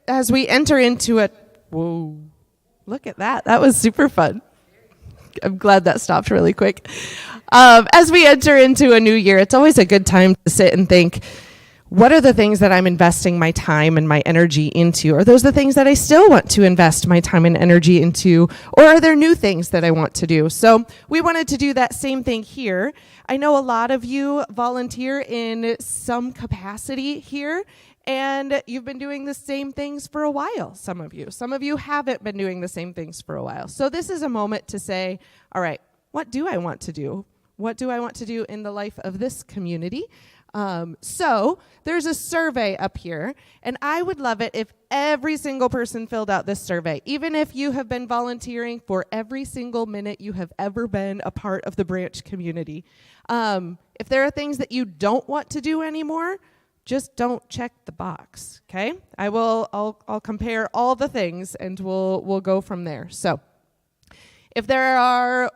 as we enter into a whoa, look at that. That was super fun. I'm glad that stopped really quick. As we enter into a new year, it's always a good time to sit and think, what are the things that I'm investing my time and my energy into? Are those the things that I still want to invest my time and energy into? Or are there new things that I want to do? So we wanted to do that same thing here. I know a lot of you volunteer in some capacity here, and you've been doing the same things for a while, some of you. Some of you haven't been doing the same things for a while. So this is a moment to say, all right, what do I want to do? What do I want to do in the life of this community? So there's a survey up here, and I would love it if every single person filled out this survey, even if you have been volunteering for every single minute you have ever been a part of the branch community. If there are things that you don't want to do anymore, just don't check the box, okay? I'll compare all the things, and we'll go from there. So if there are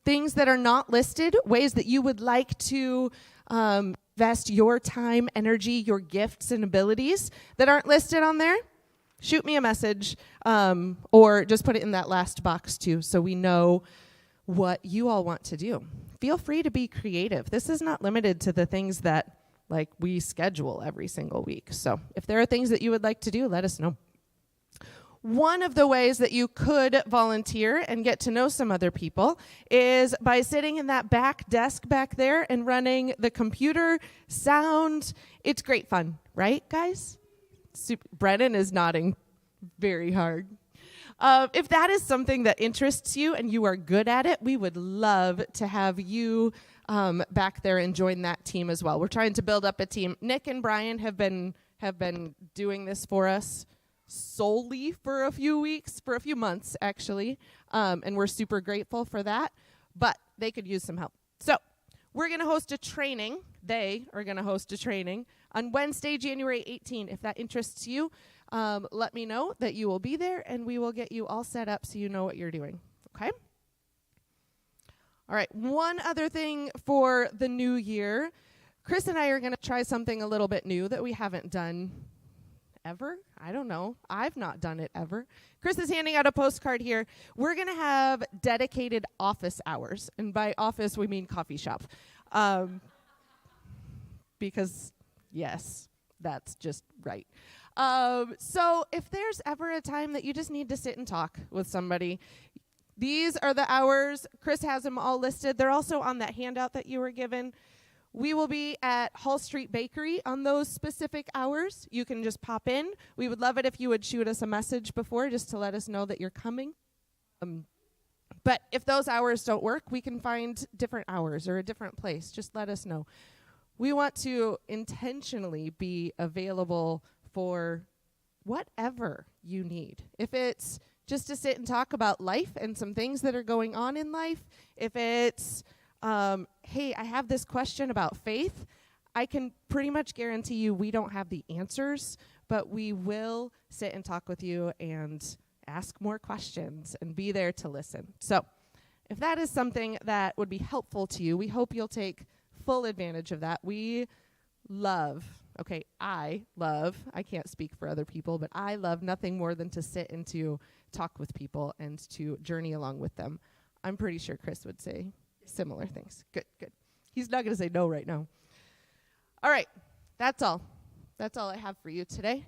things that are not listed, ways that you would like to invest your time, energy, your gifts and abilities that aren't listed on there, shoot me a message or just put it in that last box too so we know what you all want to do. Feel free to be creative. This is not limited to the things that we schedule every single week. So if there are things that you would like to do, let us know. One of the ways that you could volunteer and get to know some other people is by sitting in that back desk back there and running the computer, sound. It's great fun, right, guys? Brennan is nodding very hard. If that is something that interests you and you are good at it, we would love to have you back there and join that team as well. We're trying to build up a team. Nick and Brian have been doing this for us solely for a few months actually, and we're super grateful for that, but they could use some help. So we're going to host a training. They are going to host a training on Wednesday, January 18. If that interests you, let me know that you will be there, and we will get you all set up so you know what you're doing, okay? All right, one other thing for the new year. Chris and I are going to try something a little bit new that we haven't done ever. I don't know. I've not done it ever. Chris is handing out a postcard here. We're going to have dedicated office hours. And by office, we mean coffee shop. Because, yes, that's just right. So if there's ever a time that you just need to sit and talk with somebody, these are the hours. Chris has them all listed. They're also on that handout that you were given. We will be at Hall Street Bakery on those specific hours. You can just pop in. We would love it if you would shoot us a message before just to let us know that you're coming. But if those hours don't work, we can find different hours or a different place. Just let us know. We want to intentionally be available for whatever you need. If it's just to sit and talk about life and some things that are going on in life, if it's hey, I have this question about faith, I can pretty much guarantee you we don't have the answers, but we will sit and talk with you and ask more questions and be there to listen. So if that is something that would be helpful to you, we hope you'll take full advantage of that. I can't speak for other people, but I love nothing more than to sit and to talk with people and to journey along with them. I'm pretty sure Chris would say similar things. Good. He's not going to say no right now. All right, that's all. That's all I have for you today.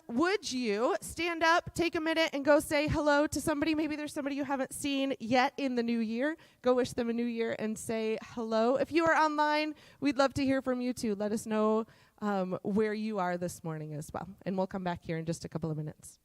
Would you stand up, take a minute, and go say hello to somebody? Maybe there's somebody you haven't seen yet in the new year. Go wish them a new year and say hello. If you are online, we'd love to hear from you too. Let us know where you are this morning as well. And we'll come back here in just a couple of minutes.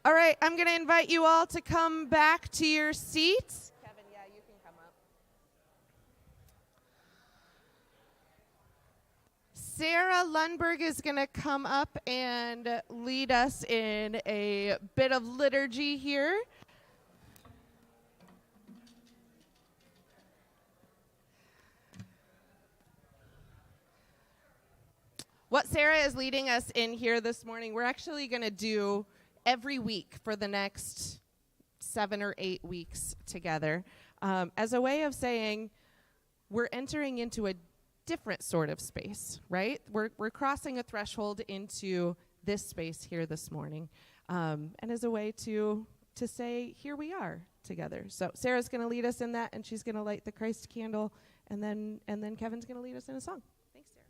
All right, I'm going to invite you all to come back to your seats. Kevin, yeah, you can come up. Sarah Lundberg is going to come up and lead us in a bit of liturgy here. What Sarah is leading us in here this morning, we're actually going to do every week for the next 7 or 8 weeks together as a way of saying we're entering into a different sort of space, right? We're crossing a threshold into this space here this morning, and as a way to say, here we are together. So Sarah's going to lead us in that, and she's going to light the Christ candle, and then Kevin's going to lead us in a song. Thanks, Sarah.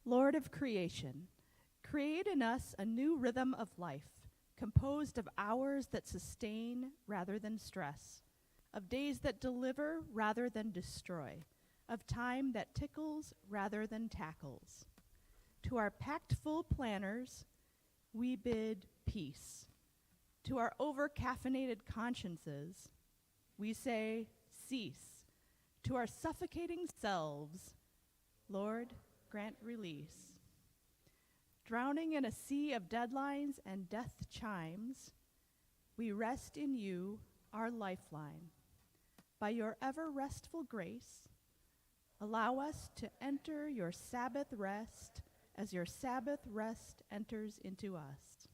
Lord of creation, create in us a new rhythm of life, composed of hours that sustain rather than stress, of days that deliver rather than destroy, of time that tickles rather than tackles. To our packed full planners, we bid peace. To our over-caffeinated consciences, we say cease. To our suffocating selves, Lord, grant release. Drowning in a sea of deadlines and death chimes, we rest in you, our lifeline. By your ever-restful grace, allow us to enter your Sabbath rest as your Sabbath rest enters into us.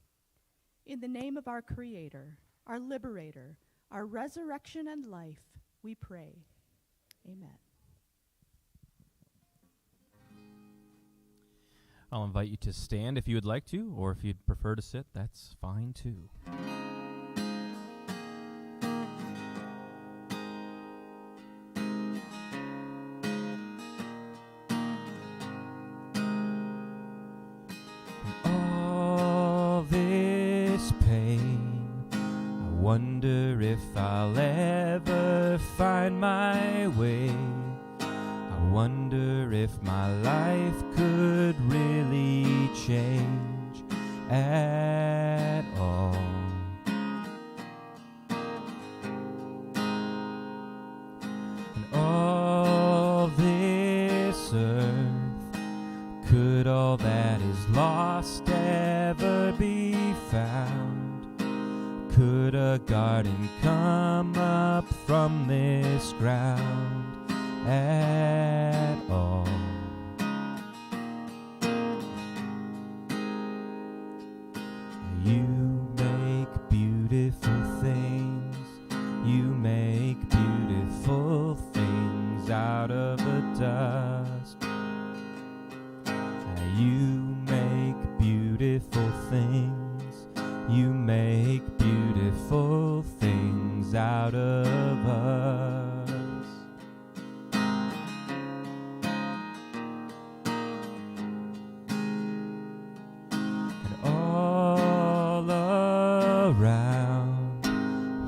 In the name of our Creator, our Liberator, our resurrection and life, we pray. Amen. I'll invite you to stand if you would like to, or if you'd prefer to sit, that's fine too. All this pain, I wonder if I'll ever find my way. I wonder if my life could really change at all. And all this earth, could all that is lost ever be found? Could a garden come up from this ground at all? You make beautiful things, you make beautiful things out of the dust. You make beautiful things, you make beautiful things out of us.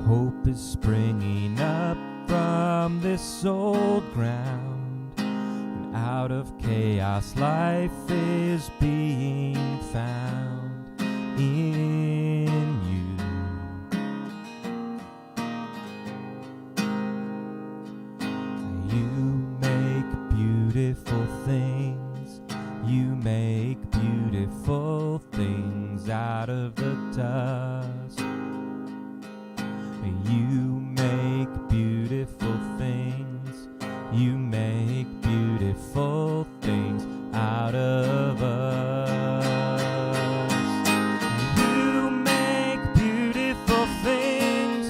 Hope is springing up from this old ground, and out of chaos life is being found in you. You make beautiful things, you make beautiful things out of the dust. You make beautiful things, you make beautiful things out of us. You make beautiful things,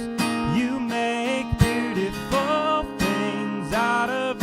you make beautiful things out of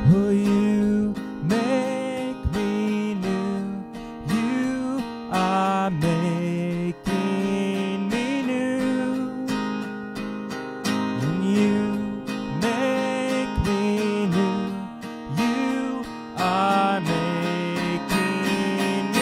Will you make me new? You are making me new. When you make me new, you are making me new.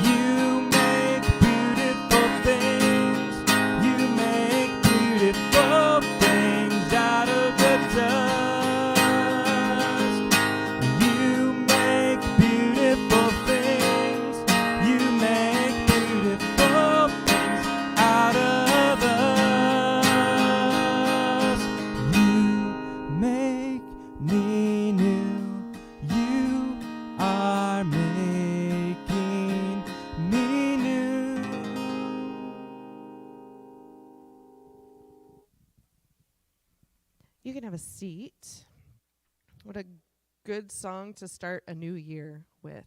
You make beautiful things. You make beautiful things out of the dust. You make beautiful things. You make beautiful things out of us. You make me new. You are making me new. You can have a seat. What a good song to start a new year with,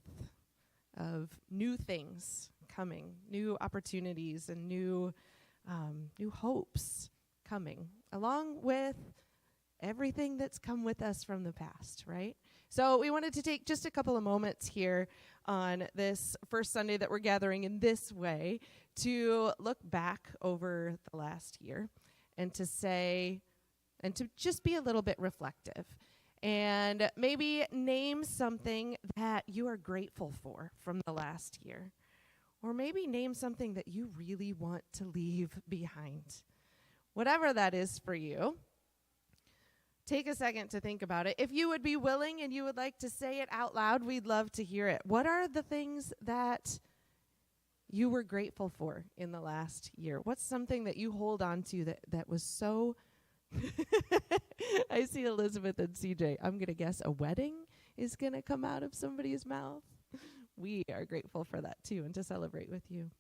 of new things coming, new opportunities, and new hopes coming, along with everything that's come with us from the past, right? So we wanted to take just a couple of moments here on this first Sunday that we're gathering in this way to look back over the last year and to say, and to just be a little bit reflective and maybe name something that you are grateful for from the last year, or maybe name something that you really want to leave behind. Whatever that is for you, take a second to think about it. If you would be willing and you would like to say it out loud, we'd love to hear it. What are the things that you were grateful for in the last year? What's something that you hold on to that was so I see Elizabeth and CJ. I'm going to guess a wedding is going to come out of somebody's mouth. We are grateful for that too, and to celebrate with you.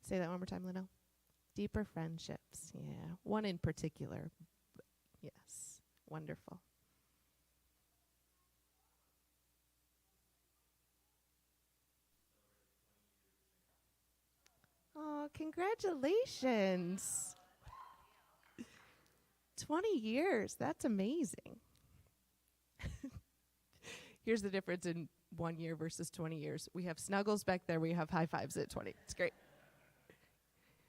Say that one more time, Lino. Deeper friendships. Yeah, one in particular. Yes. Wonderful. Oh, congratulations. 20 years. That's amazing. Here's the difference in 1 year versus 20 years. We have snuggles back there. We have high fives at 20. It's great.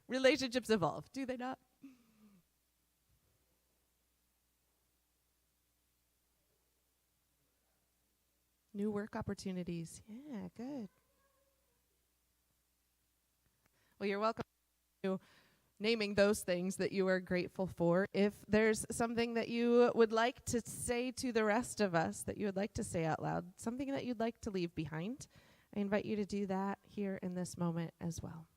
Relationships evolve, do they not? New work opportunities. Yeah, good. Well, you're welcome to naming those things that you are grateful for. If there's something that you would like to say to the rest of us, that you would like to say out loud, something that you'd like to leave behind, I invite you to do that here in this moment as well.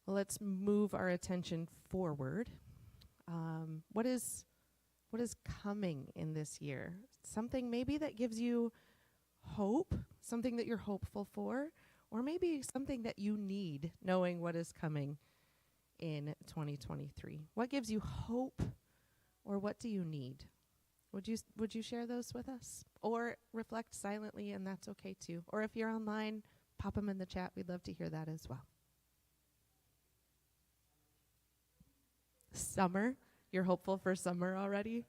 Well, let's move our attention forward. What is coming in this year? Something maybe that gives you hope, something that you're hopeful for, or maybe something that you need, knowing what is coming in 2023. What gives you hope, or what do you need? Would you share those with us? Or reflect silently, and that's okay too. Or if you're online, pop them in the chat. We'd love to hear that as well. Summer. You're hopeful for summer already?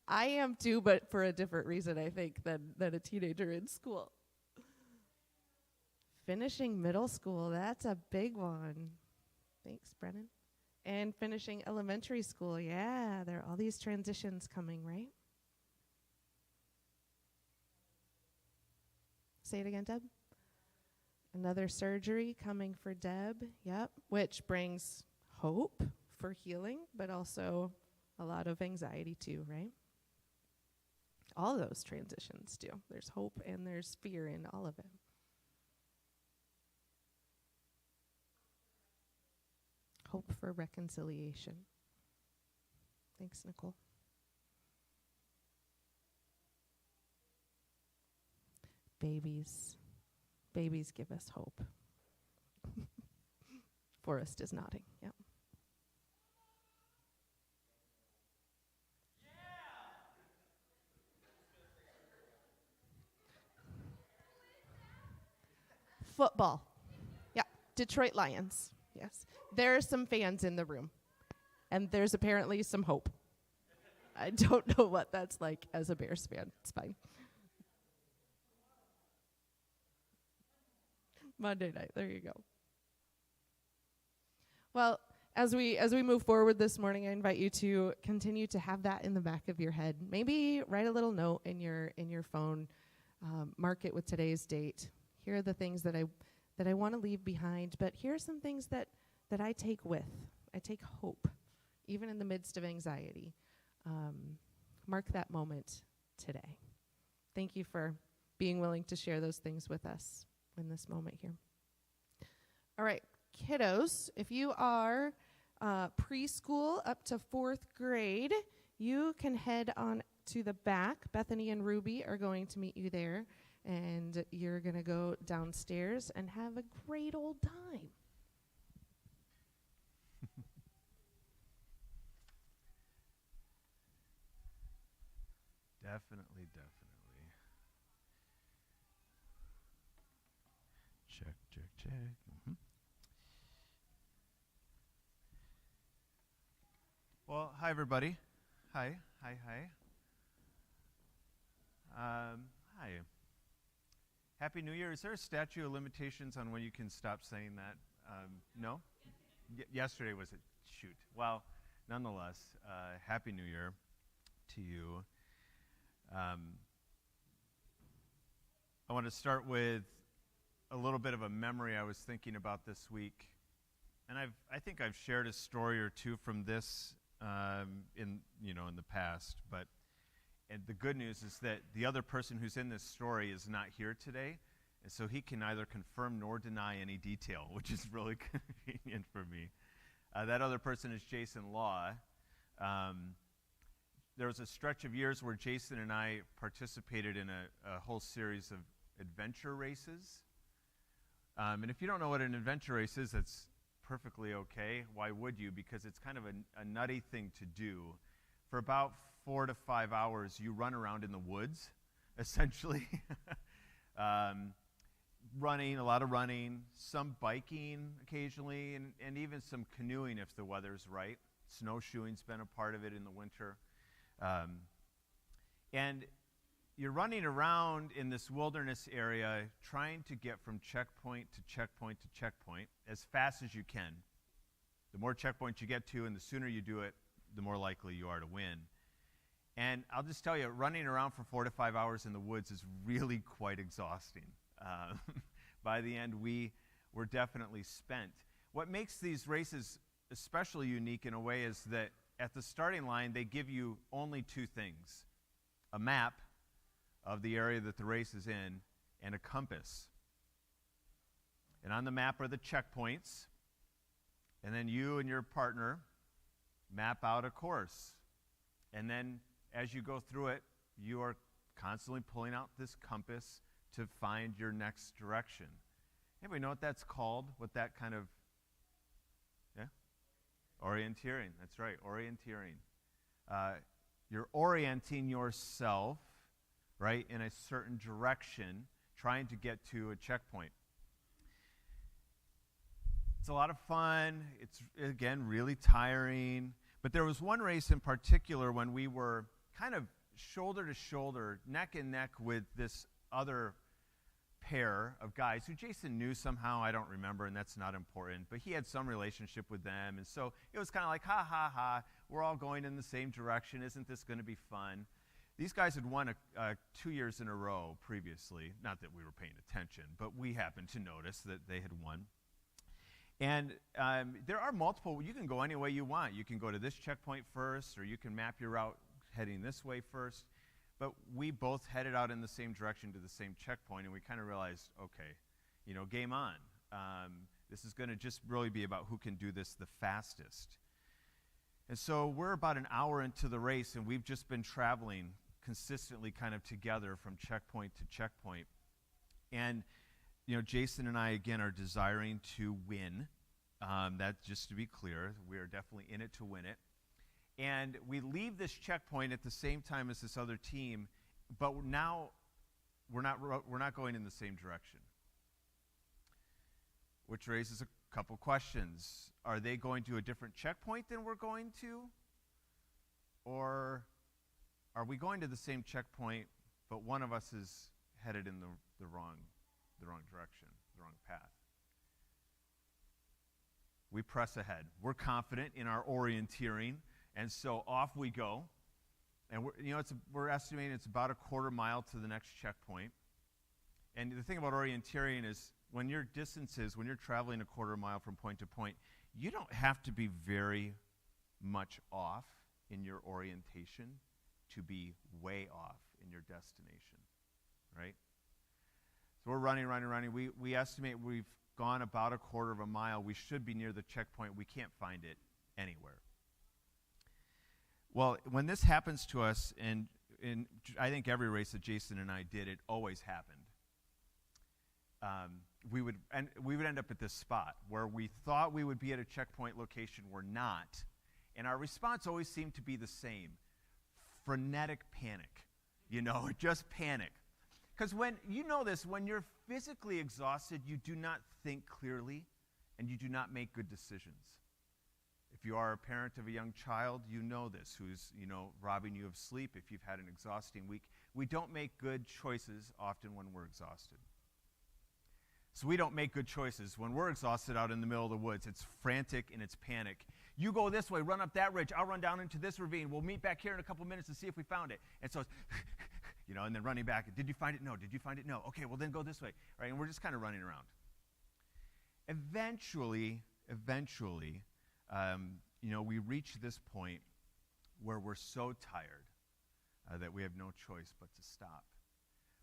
I am too, but for a different reason, I think, than a teenager in school. Finishing middle school, that's a big one. Thanks, Brennan. And finishing elementary school, yeah, there are all these transitions coming, right? Say it again, Deb. Another surgery coming for Deb, yep, which brings hope for healing, but also a lot of anxiety too, right? all those transitions do. There's hope and there's fear in all of it. Hope for reconciliation. Thanks, Nicole. Babies. Babies give us hope. Forrest is nodding. Yep. Football. Yeah. Detroit Lions. Yes. There are some fans in the room. And there's apparently some hope. I don't know what that's like as a Bears fan. It's fine. Monday night. There you go. Well, as we move forward this morning, I invite you to continue to have that in the back of your head. Maybe write a little note in your phone. Mark it with today's date. Here are the things that I want to leave behind, but here are some things that I take with. I take hope, even in the midst of anxiety. Mark that moment today. Thank you for being willing to share those things with us in this moment here. All right, kiddos, if you are preschool up to 4th grade, you can head on to the back. Bethany and Ruby are going to meet you there, and you're going to go downstairs and have a great old time. Definitely. Check. Mm-hmm. Well, hi, everybody. Hi. Hi. Happy New Year. Is there a statute of limitations on when you can stop saying that? No? Yesterday was a shoot. Well, nonetheless, Happy New Year to you. I want to start with a little bit of a memory I was thinking about this week, and I think I've shared a story or two from this in the past. But and the good news is that the other person who's in this story is not here today, and so he can neither confirm nor deny any detail, which is really convenient for me. That other person is Jason Law. There was a stretch of years where Jason and I participated in a whole series of adventure races. And if you don't know what an adventure race is, that's perfectly okay. Why would you? Because it's kind of a nutty thing to do. For about 4 to 5 hours, you run around in the woods, essentially. Running, a lot of running, some biking occasionally, and even some canoeing if the weather's right. Snowshoeing's been a part of it in the winter. And you're running around in this wilderness area trying to get from checkpoint to checkpoint to checkpoint as fast as you can. The more checkpoints you get to and the sooner you do it, the more likely you are to win. And I'll just tell you, running around for 4 to 5 hours in the woods is really quite exhausting. By the end, we were definitely spent. What makes these races especially unique in a way is that at the starting line, they give you only 2 things: a map of the area that the race is in and a compass. And on the map are the checkpoints, and then you and your partner map out a course. And then as you go through it, you are constantly pulling out this compass to find your next direction. Anybody know what that's called? What that kind of, yeah? Orienteering, that's right, orienteering. You're orienting yourself, right, in a certain direction, trying to get to a checkpoint. It's a lot of fun. It's, again, really tiring. But there was one race in particular when we were kind of shoulder to shoulder, neck and neck with this other pair of guys who Jason knew somehow. I don't remember, and that's not important. But he had some relationship with them. And so it was kind of like, ha, ha, ha, we're all going in the same direction. Isn't this going to be fun? These guys had won 2 years in a row previously. Not that we were paying attention, but we happened to notice that they had won. And there are multiple. You can go any way you want. You can go to this checkpoint first, or you can map your route heading this way first. But we both headed out in the same direction to the same checkpoint, and we kind of realized, okay, game on. This is going to just really be about who can do this the fastest. And so we're about an hour into the race, and we've just been traveling consistently kind of together from checkpoint to checkpoint. And, Jason and I, again, are desiring to win. That's just to be clear. We are definitely in it to win it. And we leave this checkpoint at the same time as this other team, but now we're not going in the same direction. Which raises a couple questions. Are they going to a different checkpoint than we're going to? Or are we going to the same checkpoint, but one of us is headed in the wrong direction, the wrong path? We press ahead. We're confident in our orienteering, and so off we go. And we're estimating it's about a quarter mile to the next checkpoint. And the thing about orienteering is when you're traveling a quarter mile from point to point, you don't have to be very much off in your orientation to be way off in your destination, right? So we're running. We estimate we've gone about a quarter of a mile. We should be near the checkpoint. We can't find it anywhere. Well, when this happens to us, and in I think every race that Jason and I did, it always happened. We would end up at this spot where we thought we would be at a checkpoint location. We're not. And our response always seemed to be the same. Frenetic panic. Just panic. Because when you're physically exhausted, you do not think clearly and you do not make good decisions. If you are a parent of a young child, you know this, who's, robbing you of sleep if you've had an exhausting week. We don't make good choices often when we're exhausted. So we don't make good choices when we're exhausted out in the middle of the woods. It's frantic and it's panic. You go this way, run up that ridge. I'll run down into this ravine. We'll meet back here in a couple minutes to see if we found it. And so it's, and then running back. Did you find it? No. Did you find it? No. Okay, well then go this way. Right? And we're just kind of running around. Eventually, we reach this point where we're so tired that we have no choice but to stop.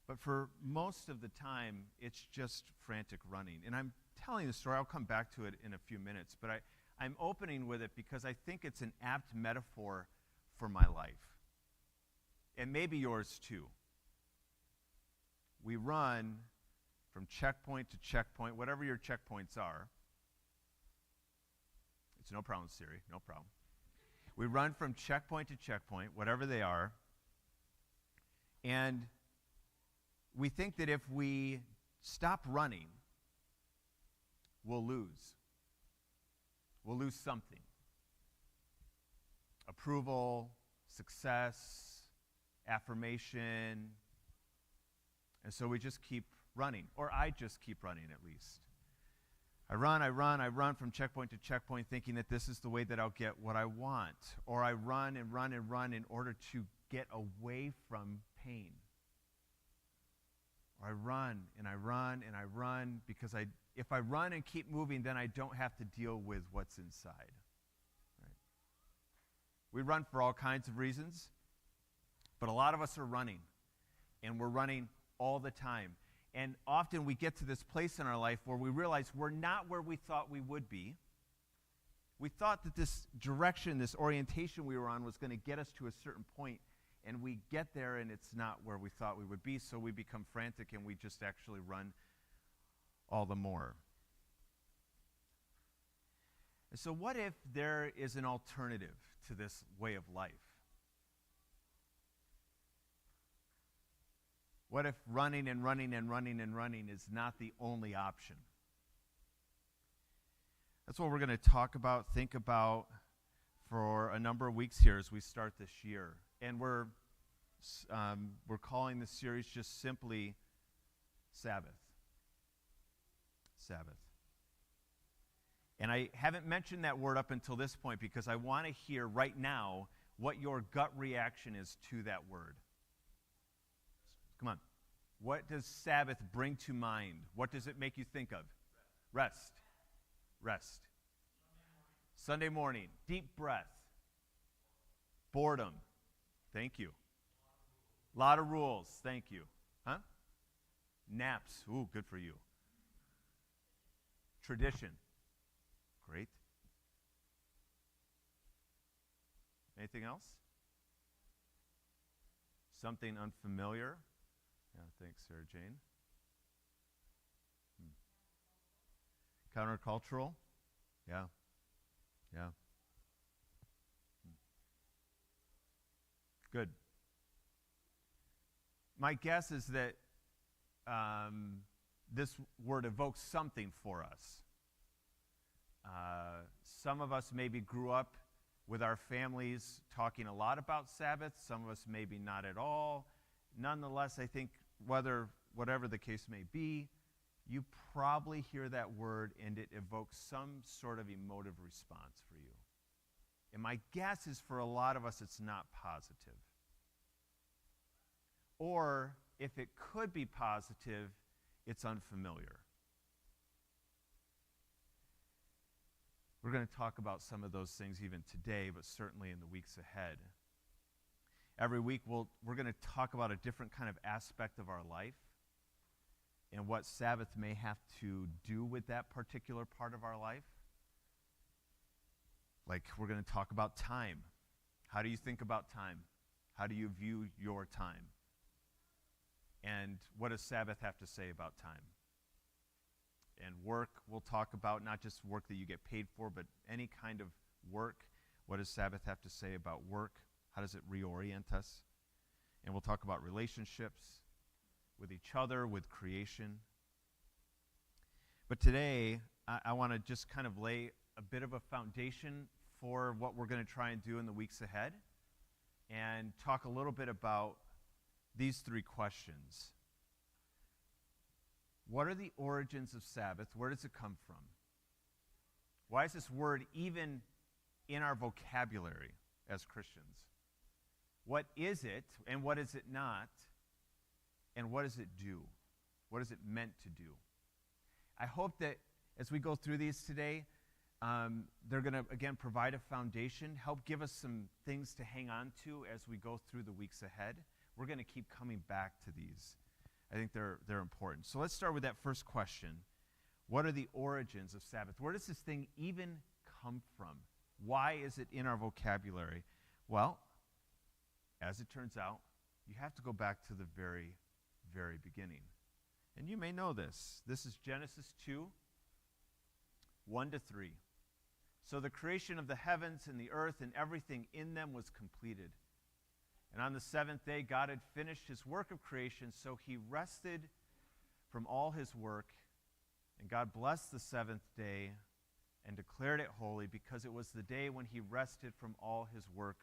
But for most of the time, it's just frantic running. And I'm telling the story. I'll come back to it in a few minutes. But I'm opening with it because I think it's an apt metaphor for my life. And maybe yours too. We run from checkpoint to checkpoint, whatever your checkpoints are. It's no problem, Siri, no problem. We run from checkpoint to checkpoint, whatever they are. And we think that if we stop running, we'll lose. We'll lose something. Approval, success, affirmation. And so we just keep running, or I just keep running at least. I run from checkpoint to checkpoint thinking that this is the way that I'll get what I want. Or I run in order to get away from pain. Or I run because if I run and keep moving, then I don't have to deal with what's inside. Right? We run for all kinds of reasons, but a lot of us are running, and we're running all the time. And often we get to this place in our life where we realize we're not where we thought we would be. We thought that this direction, this orientation we were on was going to get us to a certain point, and we get there and it's not where we thought we would be, so we become frantic and we just actually run all the more. And so what if there is an alternative to this way of life? What if running is not the only option? That's what we're going to talk about, think about for a number of weeks here as we start this year. And we're calling this series just simply Sabbath. Sabbath. And I haven't mentioned that word up until this point because I want to hear right now what your gut reaction is to that word. Come on. What does Sabbath bring to mind? What does it make you think of? Rest. Rest. Sunday morning. Deep breath. Boredom. Thank you. A lot of rules. Thank you. Huh? Naps. Ooh, good for you. Tradition. Great. Anything else? Something unfamiliar? Yeah, thanks, Sarah Jane. Countercultural? Yeah. Yeah. Good. My guess is that this word evokes something for us. Some of us maybe grew up with our families talking a lot about Sabbath. Some of us maybe not at all. Nonetheless, I think whatever the case may be, you probably hear that word and it evokes some sort of emotive response for you. And my guess is for a lot of us it's not positive. Or if it could be positive, it's unfamiliar. We're going to talk about some of those things even today, but certainly in the weeks ahead. Every week we're going to talk about a different kind of aspect of our life and what Sabbath may have to do with that particular part of our life. Like we're going to talk about time. How do you think about time? How do you view your time? And what does Sabbath have to say about time? And work, we'll talk about not just work that you get paid for, but any kind of work. What does Sabbath have to say about work? How does it reorient us? And we'll talk about relationships with each other, with creation. But today, I want to just kind of lay a bit of a foundation for what we're going to try and do in the weeks ahead and talk a little bit about these three questions. What are the origins of Sabbath? Where does it come from? Why is this word even in our vocabulary as Christians? What is it and what is it not? And what does it do? What is it meant to do? I hope that as we go through these today, they're going to, again, provide a foundation, help give us some things to hang on to as we go through the weeks ahead. We're going to keep coming back to these. I think they're important. So let's start with that first question. What are the origins of Sabbath? Where does this thing even come from? Why is it in our vocabulary? Well, as it turns out, you have to go back to the very, very beginning. And you may know this. This is Genesis 2, 1-3. So the creation of the heavens and the earth and everything in them was completed. And on the seventh day, God had finished his work of creation, so he rested from all his work. And God blessed the seventh day and declared it holy because it was the day when he rested from all his work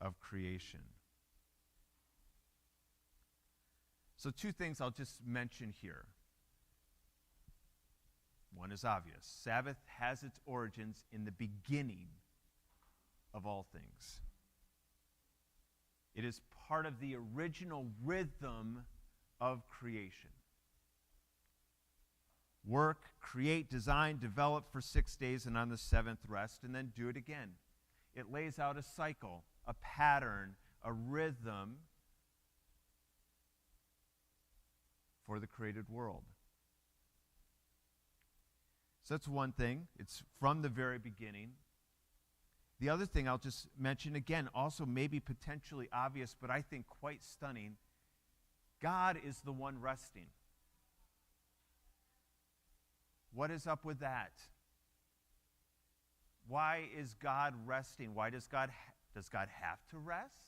of creation. So two things I'll just mention here. One is obvious. Sabbath has its origins in the beginning of all things. It is part of the original rhythm of creation. Work, create, design, develop for 6 days, and on the seventh rest, and then do it again. It lays out a cycle, a pattern, a rhythm for the created world. So that's one thing. It's from the very beginning. The other thing I'll just mention, again, also maybe potentially obvious, but I think quite stunning, God is the one resting. What is up with that? Why is God resting? Why does God have to rest?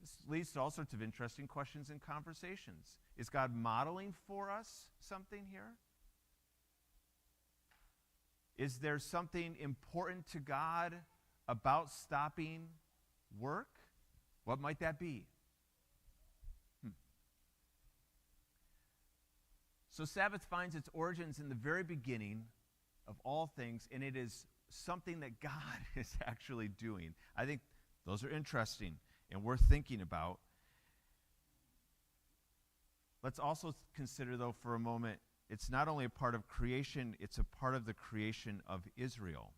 This leads to all sorts of interesting questions and conversations. Is God modeling for us something here? Is there something important to God about stopping work? What might that be? So Sabbath finds its origins in the very beginning of all things, and it is something that God is actually doing. I think those are interesting and worth thinking about. Let's also consider, though, for a moment, it's not only a part of creation, it's a part of the creation of Israel.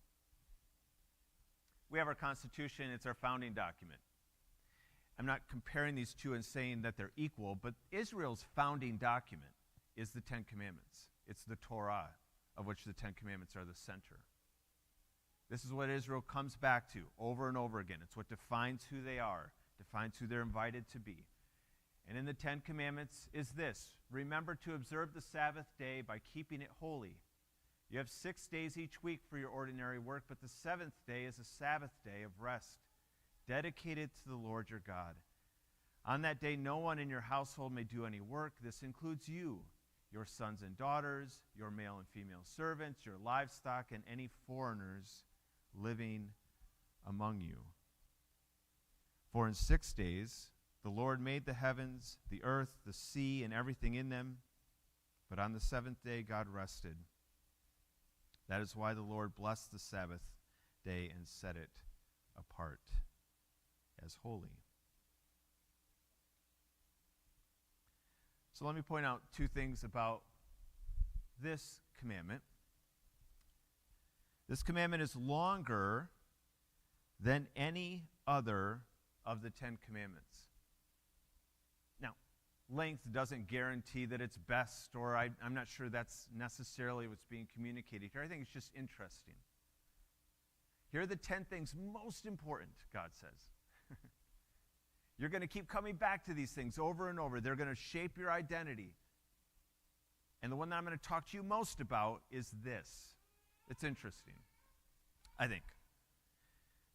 We have our Constitution, it's our founding document. I'm not comparing these two and saying that they're equal, but Israel's founding document is the Ten Commandments. It's the Torah, of which the Ten Commandments are the center. This is what Israel comes back to over and over again. It's what defines who they are, defines who they're invited to be. And in the Ten Commandments is this: remember to observe the Sabbath day by keeping it holy. You have 6 days each week for your ordinary work, but the seventh day is a Sabbath day of rest, dedicated to the Lord your God. On that day, no one in your household may do any work. This includes you, your sons and daughters, your male and female servants, your livestock, and any foreigners living among you. For in 6 days the Lord made the heavens, the earth, the sea, and everything in them. But on the seventh day God rested. That is why the Lord blessed the Sabbath day and set it apart as holy. So let me point out two things about this commandment. This commandment is longer than any other of the Ten Commandments. Now, length doesn't guarantee that it's best, or I'm not sure that's necessarily what's being communicated here. I think it's just interesting. Here are the 10 things most important, God says. You're going to keep coming back to these things over and over. They're going to shape your identity. And the one that I'm going to talk to you most about is this. It's interesting, I think.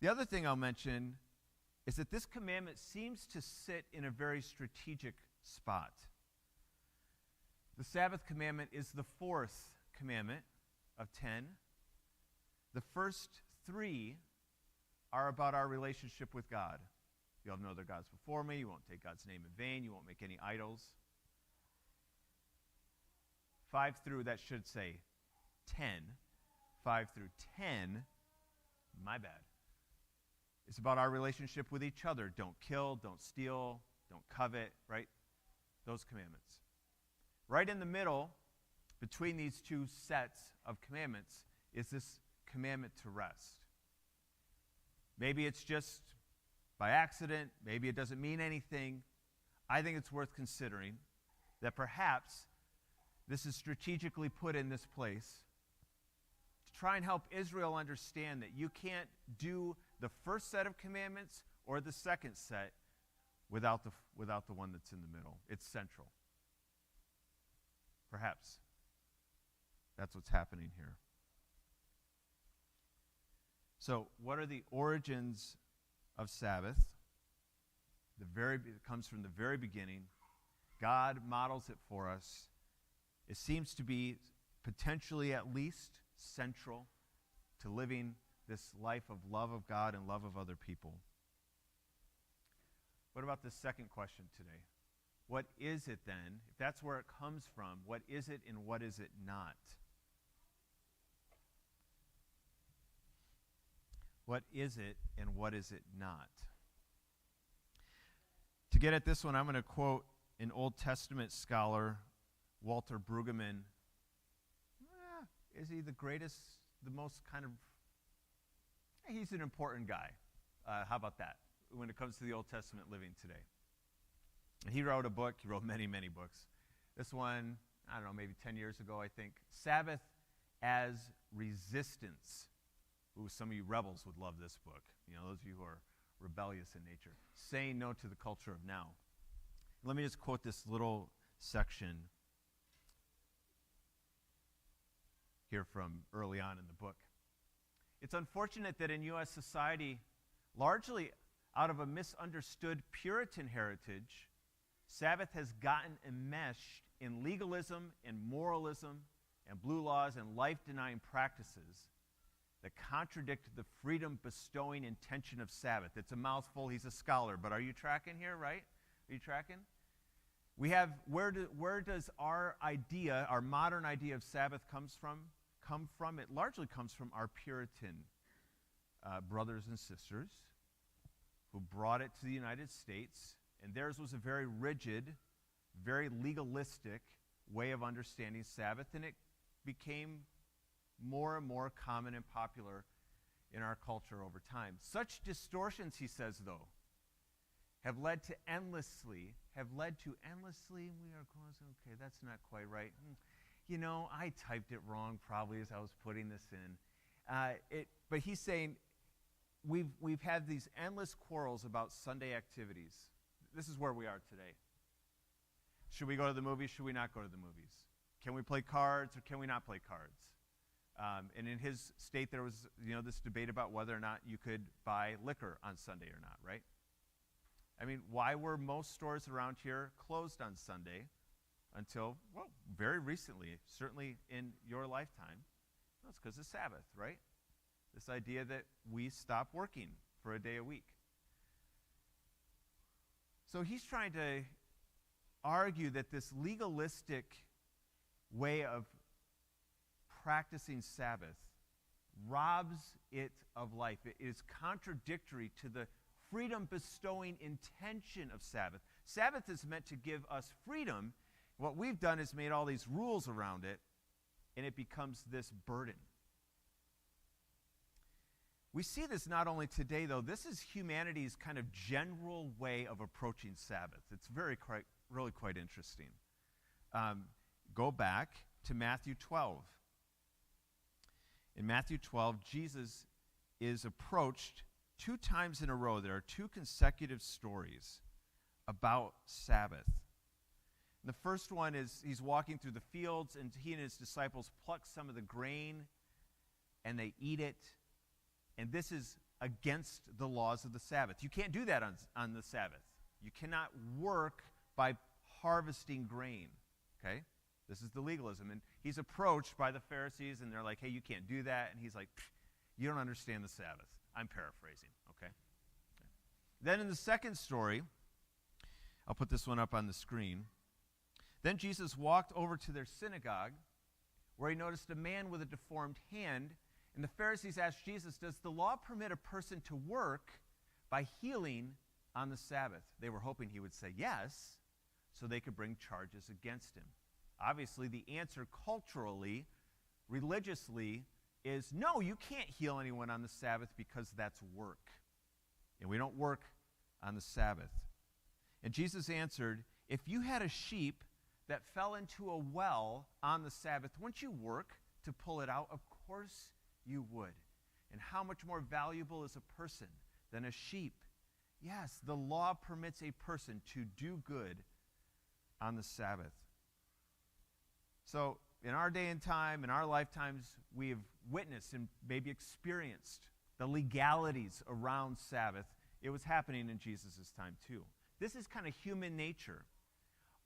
The other thing I'll mention is that this commandment seems to sit in a very strategic spot. The Sabbath commandment is the fourth commandment of 10. The first 3 are about our relationship with God. You have no other gods before me. You won't take God's name in vain. You won't make any idols. 5 through, that should say 10. 5 through 10, my bad. It's about our relationship with each other. Don't kill, don't steal, don't covet, right? Those commandments. Right in the middle, between these two sets of commandments, is this commandment to rest. Maybe it's just by accident. Maybe it doesn't mean anything. I think it's worth considering that perhaps this is strategically put in this place to try and help Israel understand that you can't do the first set of commandments or the second set without the one that's in the middle. It's central. Perhaps that's what's happening here. So, what are the origins of Sabbath? It comes from the very beginning. God models it for us. It seems to be potentially at least central to living this life of love of God and love of other people. What about the second question today? What is it then? If that's where it comes from, what is it and what is it not? What is it and what is it not? To get at this one, I'm going to quote an Old Testament scholar, Walter Brueggemann. Is he the greatest, the most kind of... He's an important guy. How about that, when it comes to the Old Testament living today? And he wrote a book. He wrote many, many books. This one, I don't know, maybe 10 years ago, I think. Sabbath as Resistance. Ooh, some of you rebels would love this book. You know, those of you who are rebellious in nature. Saying no to the culture of now. Let me just quote this little section here from early on in the book. It's unfortunate that in U.S. society, largely out of a misunderstood Puritan heritage, Sabbath has gotten enmeshed in legalism and moralism and blue laws and life-denying practices that contradict the freedom-bestowing intention of Sabbath. It's a mouthful. He's a scholar, but are you tracking here, right? Are you tracking? We have, where does our idea, our modern idea of Sabbath come from? It largely comes from our Puritan brothers and sisters who brought it to the United States, and theirs was a very rigid, very legalistic way of understanding Sabbath, and it became more and more common and popular in our culture over time. Such distortions, he says, though, have led to endlessly, we are close. Okay, that's not quite right. You know, I typed it wrong probably as I was putting this in. But he's saying we've had these endless quarrels about Sunday activities. This is where we are today. Should we go to the movies? Should we not go to the movies? Can we play cards or can we not play cards? And in his state, there was this debate about whether or not you could buy liquor on Sunday or not, right? I mean, why were most stores around here closed on Sunday until, well, very recently, certainly in your lifetime? Well, it's because of Sabbath, right? This idea that we stop working for a day a week. So he's trying to argue that this legalistic way of practicing Sabbath robs it of life. It is contradictory to the freedom-bestowing intention of Sabbath. Sabbath is meant to give us freedom. What we've done is made all these rules around it, and it becomes this burden. We see this not only today, though. This is humanity's kind of general way of approaching Sabbath. It's really quite interesting. Go back to Matthew 12. In Matthew 12, Jesus is approached 2 times in a row. There are 2 consecutive stories about Sabbath. And the first one is he's walking through the fields, and he and his disciples pluck some of the grain, and they eat it. And this is against the laws of the Sabbath. You can't do that on the Sabbath. You cannot work by harvesting grain, okay? This is the legalism. And he's approached by the Pharisees, and they're like, hey, you can't do that. And he's like, you don't understand the Sabbath. I'm paraphrasing, okay? Then in the second story, I'll put this one up on the screen. Then Jesus walked over to their synagogue, where he noticed a man with a deformed hand. And the Pharisees asked Jesus, does the law permit a person to work by healing on the Sabbath? They were hoping he would say yes, so they could bring charges against him. Obviously, the answer culturally, religiously, is no, you can't heal anyone on the Sabbath because that's work. And we don't work on the Sabbath. And Jesus answered, if you had a sheep that fell into a well on the Sabbath, wouldn't you work to pull it out? Of course you would. And how much more valuable is a person than a sheep? Yes, the law permits a person to do good on the Sabbath. So in our day and time, in our lifetimes, we have witnessed and maybe experienced the legalities around Sabbath. It was happening in Jesus' time too. This is kind of human nature.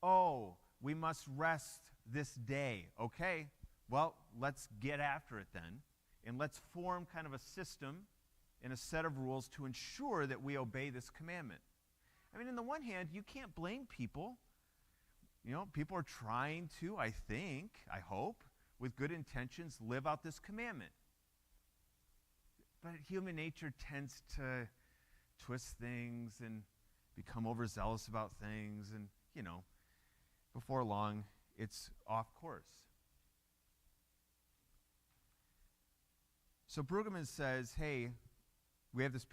Oh, we must rest this day. Okay, well, let's get after it then. And let's form kind of a system and a set of rules to ensure that we obey this commandment. I mean, on the one hand, you can't blame people. People are trying to, I think, I hope, with good intentions, live out this commandment. But human nature tends to twist things and become overzealous about things. And, before long, it's off course. So Brueggemann says, hey, we have this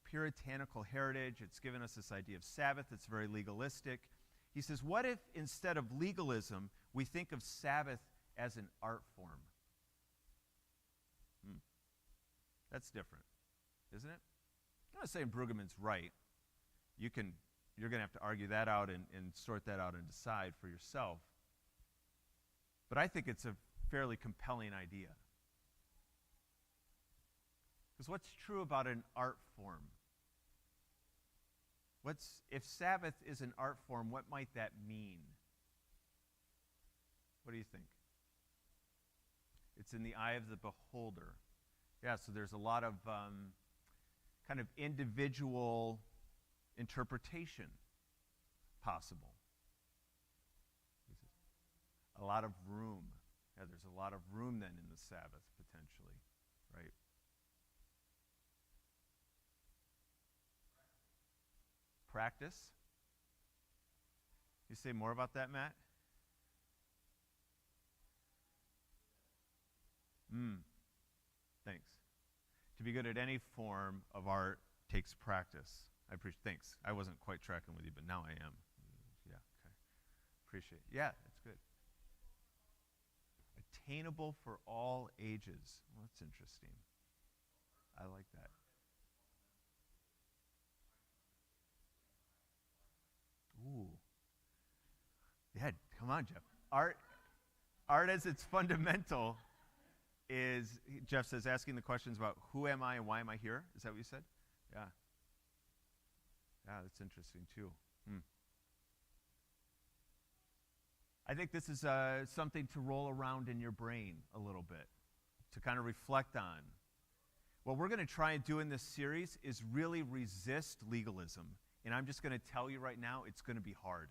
puritanical heritage. It's given us this idea of Sabbath. It's very legalistic. He says, what if instead of legalism, we think of Sabbath as an art form? That's different, isn't it? I'm not saying Brueggemann's right. You're going to have to argue that out and sort that out and decide for yourself. But I think it's a fairly compelling idea. Because what's true about an art form? If Sabbath is an art form, what might that mean? What do you think? It's in the eye of the beholder. Yeah, so there's a lot of kind of individual interpretation possible. A lot of room. Yeah, there's a lot of room then in the Sabbath, potentially, right? Practice. You say more about that, Matt? Thanks. To be good at any form of art takes practice. I appreciate. Thanks. I wasn't quite tracking with you, but now I am. Yeah. Okay. Appreciate it. Yeah, that's good. Attainable for all ages. Well, that's interesting. I like that. Ooh. Yeah, come on, Jeff. Art as its fundamental is, Jeff says, asking the questions about who am I and why am I here? Is that what you said? Yeah. Yeah, that's interesting too. I think this is something to roll around in your brain a little bit, to kind of reflect on. What we're going to try and do in this series is really resist legalism. And I'm just going to tell you right now, it's going to be hard.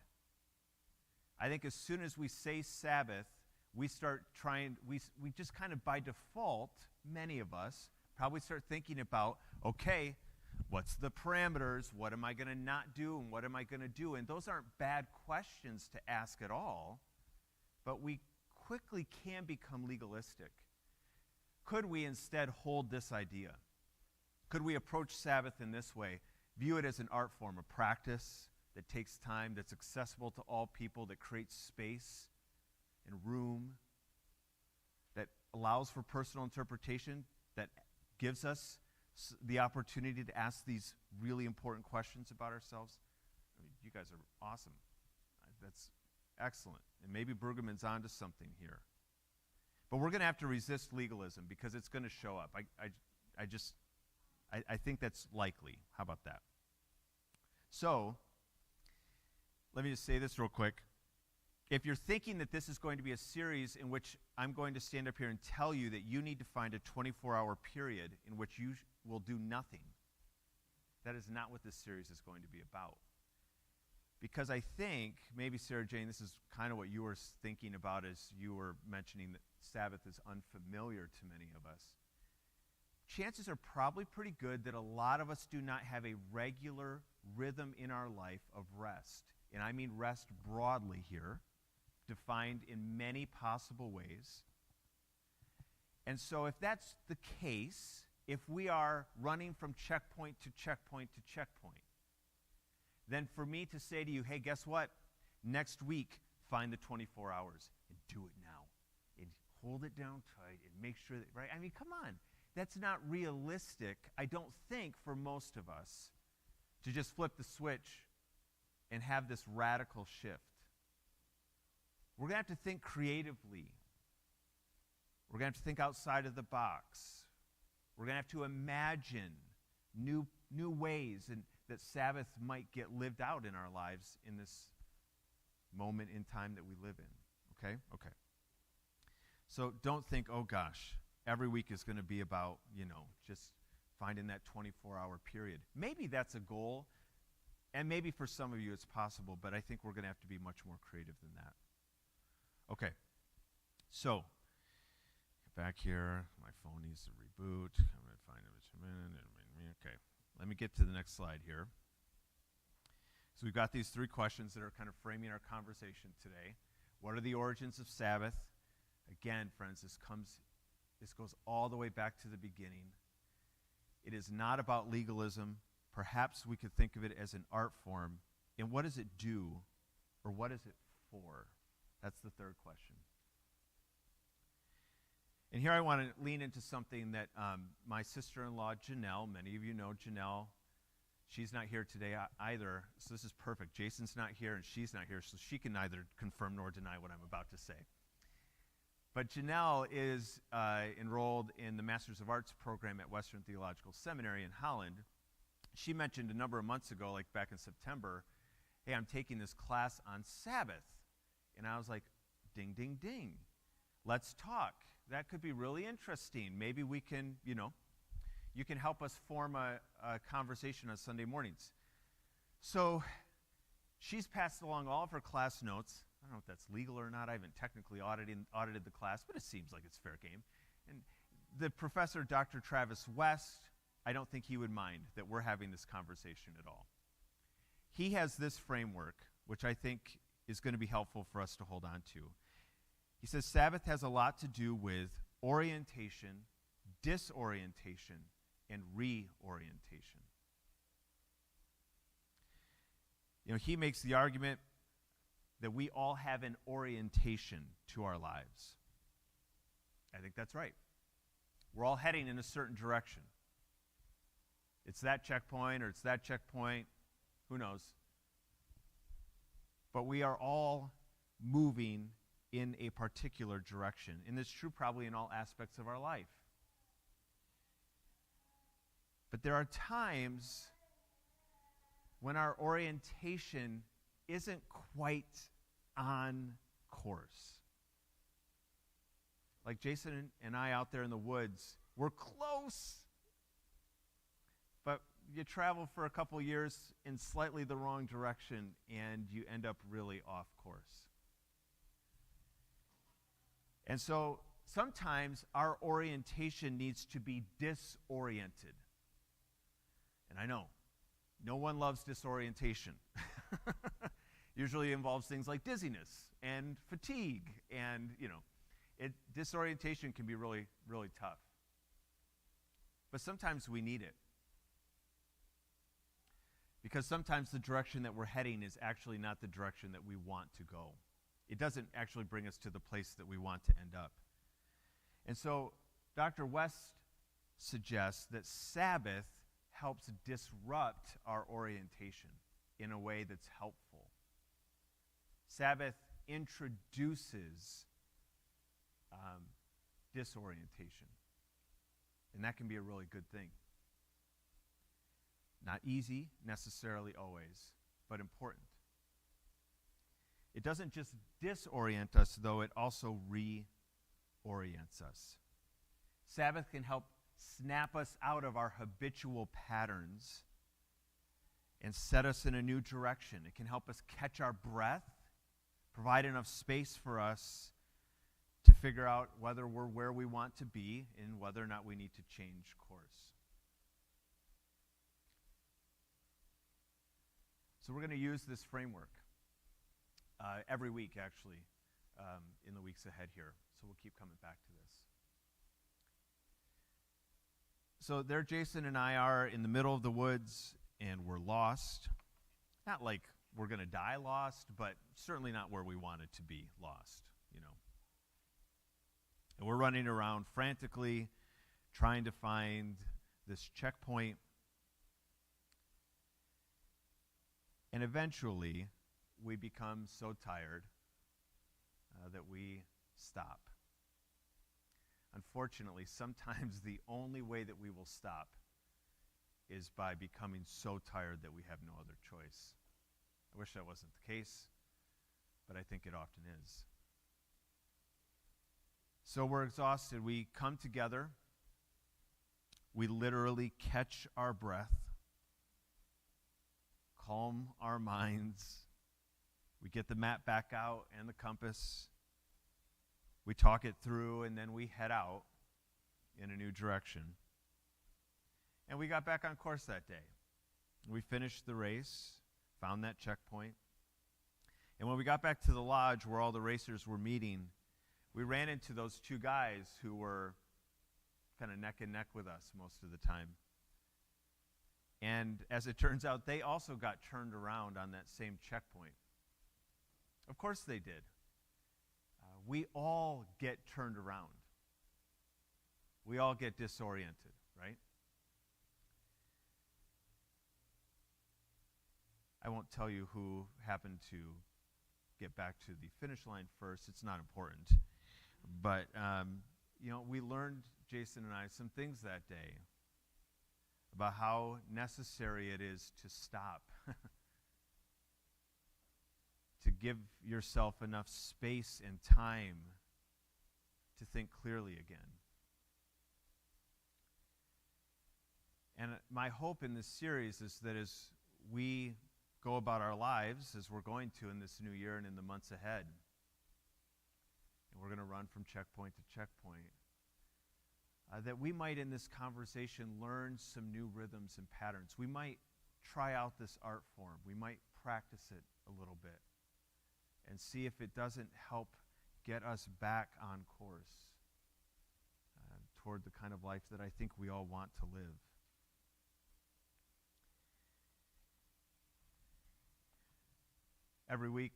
I think as soon as we say Sabbath, we start trying, we just kind of by default, many of us, probably start thinking about, okay, what's the parameters? What am I going to not do and what am I going to do? And those aren't bad questions to ask at all, but we quickly can become legalistic. Could we instead hold this idea? Could we approach Sabbath in this way? View it as an art form, a practice that takes time, that's accessible to all people, that creates space and room, that allows for personal interpretation, that gives us the opportunity to ask these really important questions about ourselves. I mean, you guys are awesome. That's excellent. And maybe Brueggemann's onto something here. But we're going to have to resist legalism because it's going to show up. I think that's likely. How about that? So, let me just say this real quick. If you're thinking that this is going to be a series in which I'm going to stand up here and tell you that you need to find a 24-hour period in which you will do nothing, that is not what this series is going to be about. Because I think, maybe Sarah Jane, this is kind of what you were thinking about as you were mentioning that Sabbath is unfamiliar to many of us. Chances are probably pretty good that a lot of us do not have a regular rhythm in our life of rest. And I mean rest broadly here, defined in many possible ways. And so if that's the case, if we are running from checkpoint to checkpoint to checkpoint, then for me to say to you, hey, guess what? Next week, find the 24 hours and do it now. And hold it down tight and make sure that, right? I mean, come on. That's not realistic, I don't think, for most of us, to just flip the switch and have this radical shift. We're going to have to think creatively. We're going to have to think outside of the box. We're going to have to imagine new ways and that Sabbath might get lived out in our lives in this moment in time that we live in. Okay? Okay. So don't think, oh gosh, every week is going to be about, just finding that 24-hour period. Maybe that's a goal, and maybe for some of you it's possible, but I think we're going to have to be much more creative than that. Okay. So, get back here. My phone needs to reboot. I'm going to find it. Okay. Let me get to the next slide here. So we've got these three questions that are kind of framing our conversation today. What are the origins of Sabbath? Again, friends, this goes all the way back to the beginning. It is not about legalism. Perhaps we could think of it as an art form. And what does it do, or what is it for? That's the third question. And here I want to lean into something that my sister-in-law, Janelle, many of you know Janelle. She's not here today either, so this is perfect. Jason's not here, and she's not here, so she can neither confirm nor deny what I'm about to say. But Janelle is enrolled in the Masters of Arts program at Western Theological Seminary in Holland. She mentioned a number of months ago, like back in September, hey, I'm taking this class on Sabbath. And I was like, ding, ding, ding. Let's talk. That could be really interesting. Maybe we can, you can help us form a conversation on Sunday mornings. So she's passed along all of her class notes. I don't know if that's legal or not. I haven't technically audited the class, but it seems like it's fair game. And the professor, Dr. Travis West, I don't think he would mind that we're having this conversation at all. He has this framework, which I think is going to be helpful for us to hold on to. He says Sabbath has a lot to do with orientation, disorientation, and reorientation. He makes the argument that we all have an orientation to our lives. I think that's right. We're all heading in a certain direction. It's that checkpoint or it's that checkpoint. Who knows? But we are all moving in a particular direction. And it's true probably in all aspects of our life. But there are times when our orientation isn't quite on course. Like Jason and I out there in the woods, we're close. But you travel for a couple years in slightly the wrong direction, and you end up really off course. And so sometimes our orientation needs to be disoriented. And I know, no one loves disorientation. Usually involves things like dizziness and fatigue, and disorientation can be really, really tough. But sometimes we need it. Because sometimes the direction that we're heading is actually not the direction that we want to go. It doesn't actually bring us to the place that we want to end up. And so Dr. West suggests that Sabbath helps disrupt our orientation in a way that's helpful. Sabbath introduces disorientation, and that can be a really good thing. Not easy necessarily always, but important. It doesn't just disorient us, though, it also reorients us. Sabbath can help snap us out of our habitual patterns and set us in a new direction. It can help us catch our breath, provide enough space for us to figure out whether we're where we want to be and whether or not we need to change course. So we're going to use this framework every week, actually, in the weeks ahead here. So we'll keep coming back to this. So there Jason and I are in the middle of the woods, and we're lost. Not like we're going to die lost, but certainly not where we wanted to be lost, And we're running around frantically trying to find this checkpoint. And eventually, we become so tired that we stop. Unfortunately, sometimes the only way that we will stop is by becoming so tired that we have no other choice. I wish that wasn't the case, but I think it often is. So we're exhausted. We come together. We literally catch our breath, calm our minds. We get the map back out and the compass. We talk it through, and then we head out in a new direction. And we got back on course that day. We finished the race, found that checkpoint. And when we got back to the lodge where all the racers were meeting, we ran into those two guys who were kind of neck and neck with us most of the time. And as it turns out, they also got turned around on that same checkpoint. Of course they did. We all get turned around. We all get disoriented, right? I won't tell you who happened to get back to the finish line first. It's not important. But, we learned, Jason and I, some things that day about how necessary it is to stop, to give yourself enough space and time to think clearly again. And my hope in this series is that as we go about our lives, as we're going to in this new year and in the months ahead, and we're going to run from checkpoint to checkpoint, that we might in this conversation learn some new rhythms and patterns. We might try out this art form. We might practice it a little bit and see if it doesn't help get us back on course toward the kind of life that I think we all want to live. Every week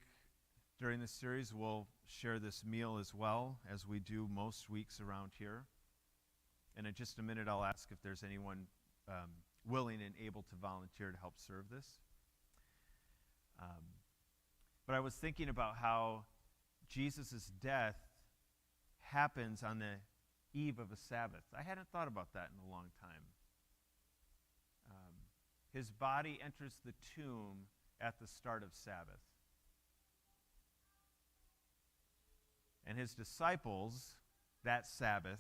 during this series, we'll share this meal as well, as we do most weeks around here. And in just a minute, I'll ask if there's anyone willing and able to volunteer to help serve this. But I was thinking about how Jesus' death happens on the eve of a Sabbath. I hadn't thought about that in a long time. His body enters the tomb at the start of Sabbath. And his disciples, that Sabbath,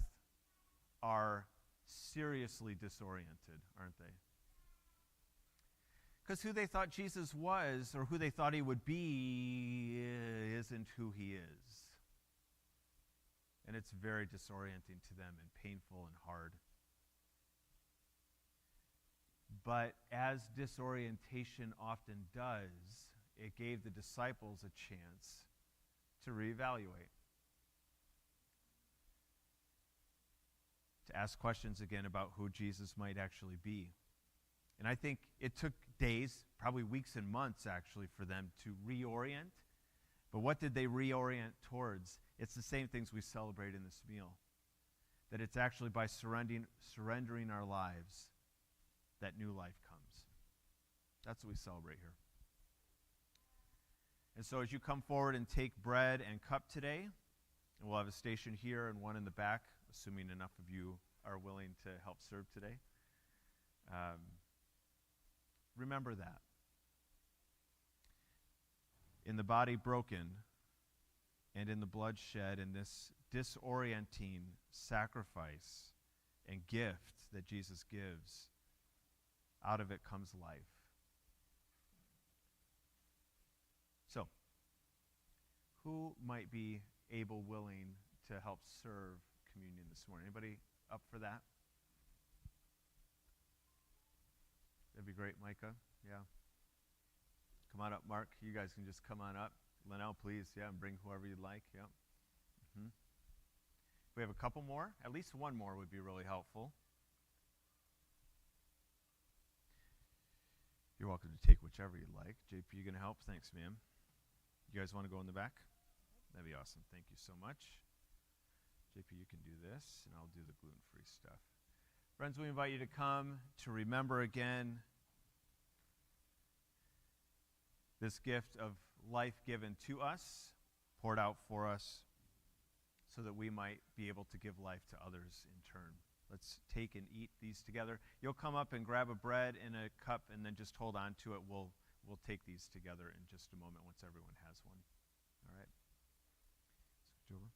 are seriously disoriented, aren't they? Because who they thought Jesus was, or who they thought he would be, isn't who he is. And it's very disorienting to them and painful and hard. But as disorientation often does, it gave the disciples a chance to reevaluate, to ask questions again about who Jesus might actually be. And I think it took days, probably weeks and months actually, for them to reorient. But what did they reorient towards? It's the same things we celebrate in this meal. That it's actually by surrendering our lives that new life comes. That's what we celebrate here. And so as you come forward and take bread and cup today, and we'll have a station here and one in the back, assuming enough of you are willing to help serve today. Remember that. In the body broken and in the blood shed, in this disorienting sacrifice and gift that Jesus gives, out of it comes life. So, who might be able, willing to help serve communion this morning? Anybody up for that? That'd be great, Micah. Yeah. Come on up, Mark. You guys can just come on up. Linnell, please. Yeah, and bring whoever you'd like. Yeah. We have a couple more. At least one more would be really helpful. You're welcome to take whichever you'd like. JP, you going to help? Thanks, ma'am. You guys want to go in the back? That'd be awesome. Thank you so much. JP, you can do this, and I'll do the gluten-free stuff. Friends, we invite you to come to remember again this gift of life given to us, poured out for us, so that we might be able to give life to others in turn. Let's take and eat these together. You'll come up and grab a bread and a cup and then just hold on to it. We'll take these together in just a moment once everyone has one. All right? Switch over.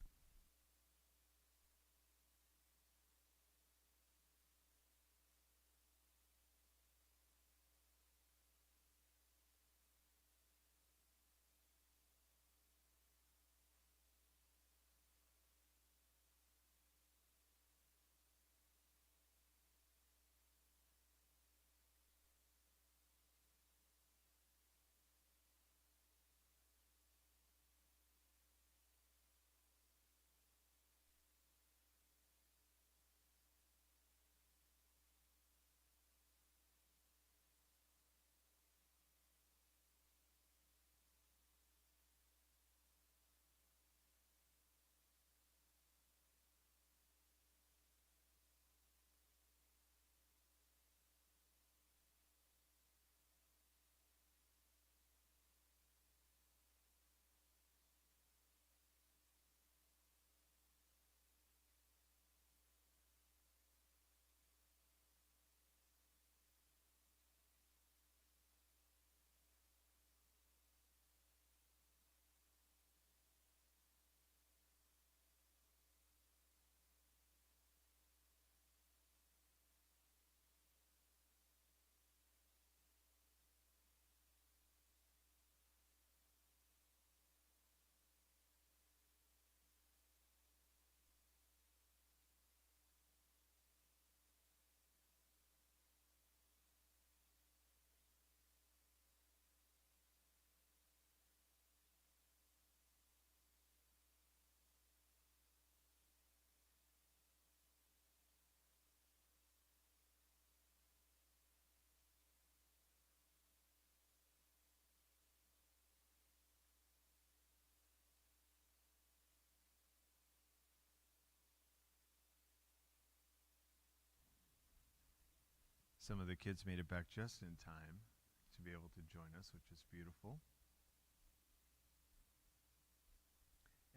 Some of the kids made it back just in time to be able to join us, which is beautiful.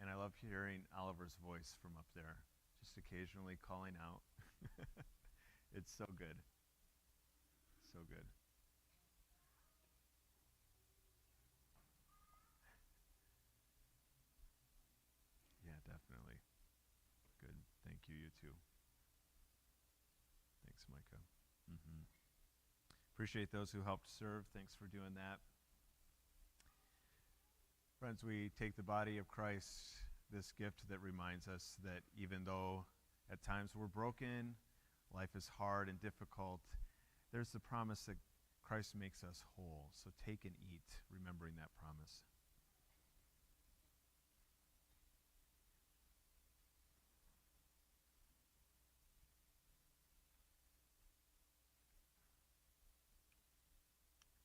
And I love hearing Oliver's voice from up there, just occasionally calling out. It's so good. So good. Yeah, definitely. Good. Thank you, you too. Thanks, Micah. Appreciate those who helped serve. Thanks for doing that. Friends, we take the body of Christ, this gift that reminds us that even though at times we're broken, life is hard and difficult, there's the promise that Christ makes us whole. So take and eat, remembering that promise.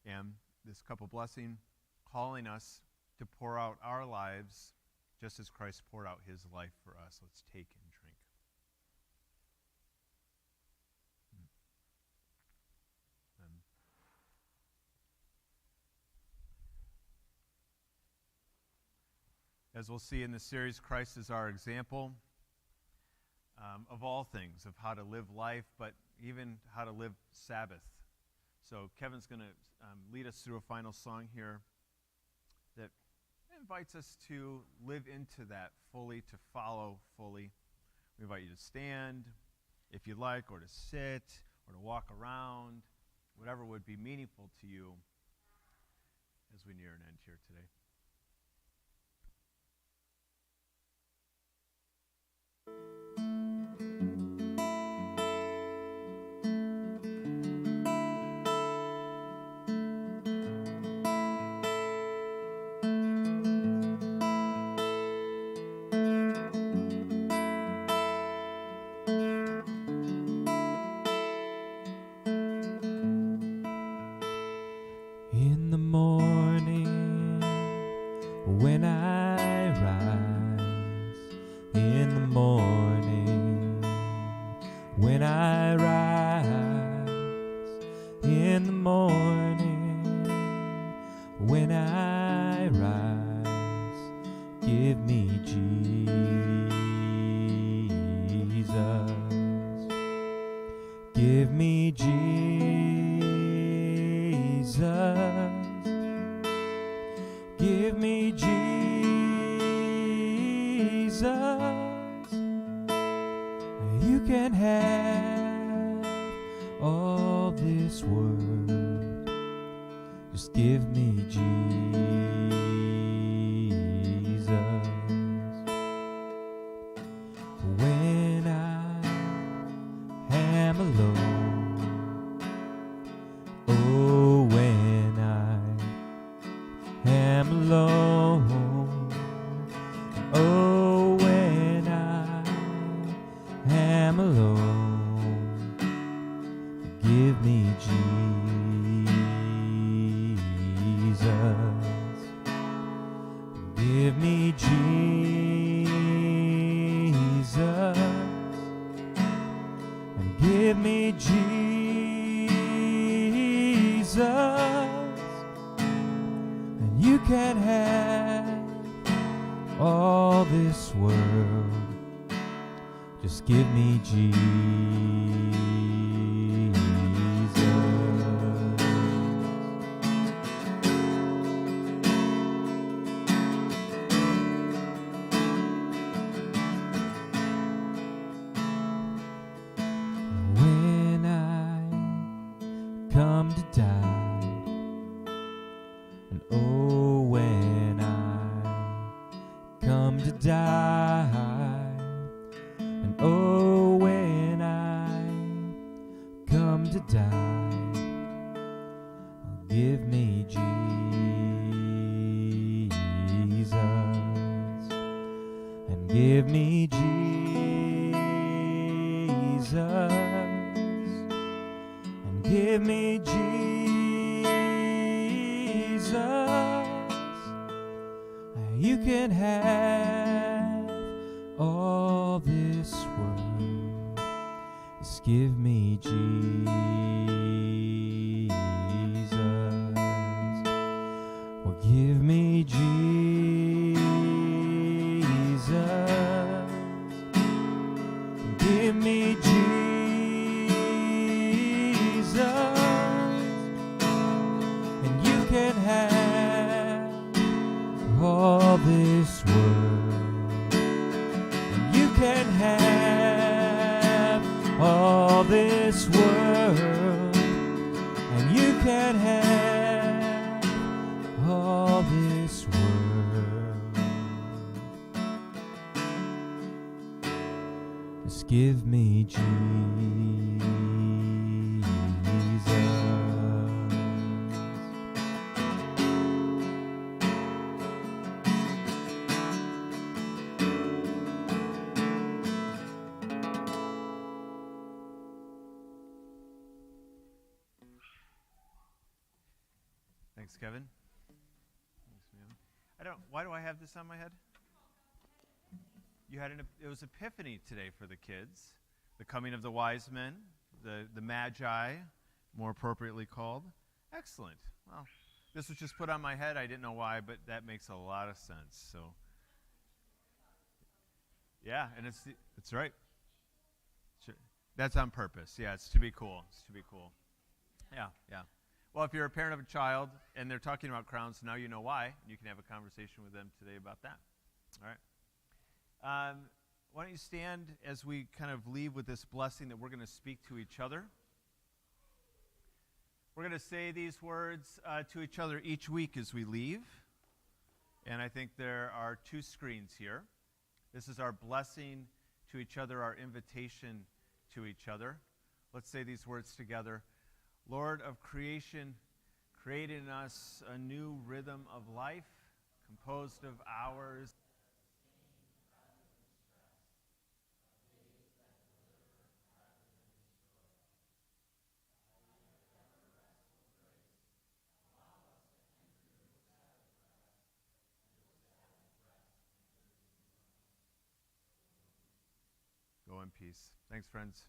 And this cup of blessing calling us to pour out our lives just as Christ poured out his life for us. Let's take and drink. As we'll see in this series, Christ is our example of all things, of how to live life, but even how to live Sabbath. So Kevin's going to lead us through a final song here that invites us to live into that fully, to follow fully. We invite you to stand, if you like, or to sit, or to walk around, whatever would be meaningful to you as we near an end here today. In the morning, when I rise, in the morning, when I rise, in the morning, when I rise, give me Jesus, give me Jesus, give me Jesus. You can have all this world, just give me Jesus. When I am alone, oh, when I am alone, oh, when I am alone, give me Jesus, give me Jesus, and give me Jesus, and you can have all this world, just give me Jesus. When I come to die, and oh, when I come to die, and oh, when I come to die, give me Jesus, and give me Jesus, and give me Jesus. You can have all this world, just give me Jesus. Give me Jesus. Give me Jesus. And you can have all this world. And you can have all this world. And you can have all this world. Just give me Jesus. Thanks, Kevin. Thanks, ma'am. Why do I have this on my head? It was Epiphany today for the kids. The coming of the wise men, the Magi, more appropriately called. Excellent. Well, this was just put on my head. I didn't know why, but that makes a lot of sense. So, yeah, and it's right. Sure. That's on purpose. Yeah, it's to be cool. It's to be cool. Yeah, yeah. Well, if you're a parent of a child and they're talking about crowns, now you know why. You can have a conversation with them today about that. All right. Why don't you stand as we kind of leave with this blessing that we're going to speak to each other. We're going to say these words to each other each week as we leave. And I think there are 2 screens here. This is our blessing to each other, our invitation to each other. Let's say these words together. Lord of creation, create in us a new rhythm of life composed of hours. Go in peace. Thanks, friends.